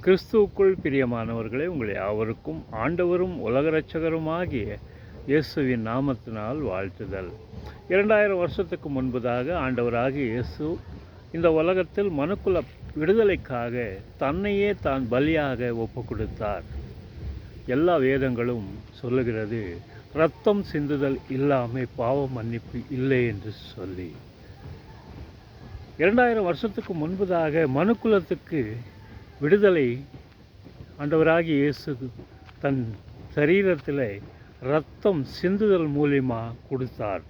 கிறிஸ்துவுக்குள் பிரியமானவர்களே, உங்கள் யாவருக்கும் ஆண்டவரும் உலக இரட்சகருமாகிய இயேசுவின் நாமத்தினால் வாழ்த்துதல். 2000 வருஷத்துக்கு முன்பதாக ஆண்டவராகிய இயேசு இந்த உலகத்தில் மனுக்குல விடுதலைக்காக தன்னையே தான் பலியாக ஒப்பு கொடுத்தார். எல்லா வேதங்களும் சொல்லுகிறது, இரத்தம் சிந்துதல் இல்லாமல் பாவ மன்னிப்பு இல்லை என்று சொல்லி. 2000 வருஷத்துக்கு முன்பதாக மனுக்குலத்துக்கு விடுதலை ஆண்டவராகிய இயேசு தன் சரீரத்தில் இரத்தம் சிந்துதல் மூலியமாக கொடுத்தார்.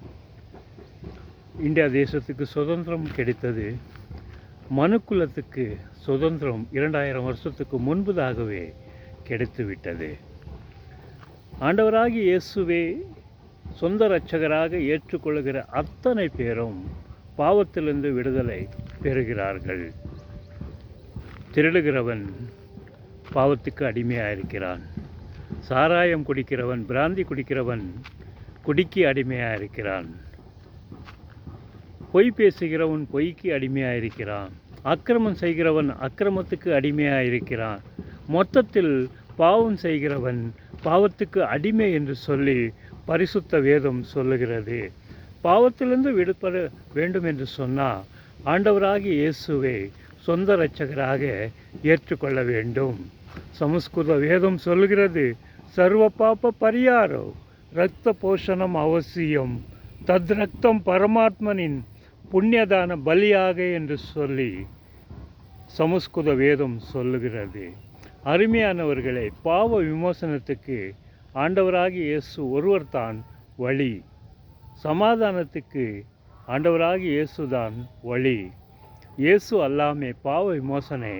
இந்தியா தேசத்துக்கு சுதந்திரம் கிடைத்தது. மனுக்குலத்துக்கு சுதந்திரம் 2000 வருஷத்துக்கு முன்பதாகவே கிடைத்துவிட்டது. ஆண்டவராகிய இயேசுவே சொந்த இரட்சகராக ஏற்றுக்கொள்கிற அத்தனை பேரும் பாவத்திலிருந்து விடுதலை பெறுகிறார்கள். திருடுகிறவன் பாவத்துக்கு அடிமையாக இருக்கிறான். சாராயம் குடிக்கிறவன், பிராந்தி குடிக்கிறவன் குடிக்கு அடிமையாக இருக்கிறான். பொய் பேசுகிறவன் பொய்க்கு அடிமையாக இருக்கிறான். அக்கிரமம் செய்கிறவன் அக்கிரமத்துக்கு அடிமையாக இருக்கிறான். மொத்தத்தில் பாவம் செய்கிறவன் பாவத்துக்கு அடிமை என்று சொல்லி பரிசுத்த வேதம் சொல்லுகிறது. பாவத்திலிருந்து விடுபட வேண்டும் என்று சொன்னால் ஆண்டவராகிய இயேசுவை சொந்த இரட்சகராக ஏற்றுக்கொள்ள வேண்டும். சமஸ்கிருத வேதம் சொல்லுகிறது, சர்வ பாப பரியாரோ இரத்த போஷணம் அவசியம், தத் ரத்தம் பரமாத்மனின் புண்ணியதான பலியாக என்று சொல்லி சமஸ்கிருத வேதம் சொல்லுகிறது. அருமையானவர்களே, பாவ விமோசனத்துக்கு ஆண்டவராகிய இயேசு ஒருவர் தான் வழி. சமாதானத்துக்கு ஆண்டவராகிய இயேசுதான் வழி. இயேசு அல்லாமல் பாவ விமோசனை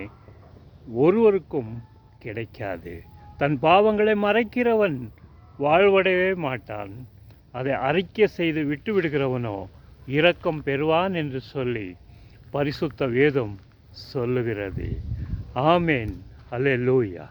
ஒருவருக்கும் கிடைக்காது. தன் பாவங்களை மறைக்கிறவன் வாழ்வடையவே மாட்டான். அதை அறிக்கை செய்து விட்டு விடுகிறவனோ இரக்கம் பெறுவான் என்று சொல்லி பரிசுத்த வேதம் சொல்லுகிறது. ஆமேன். அல்லேலூயா.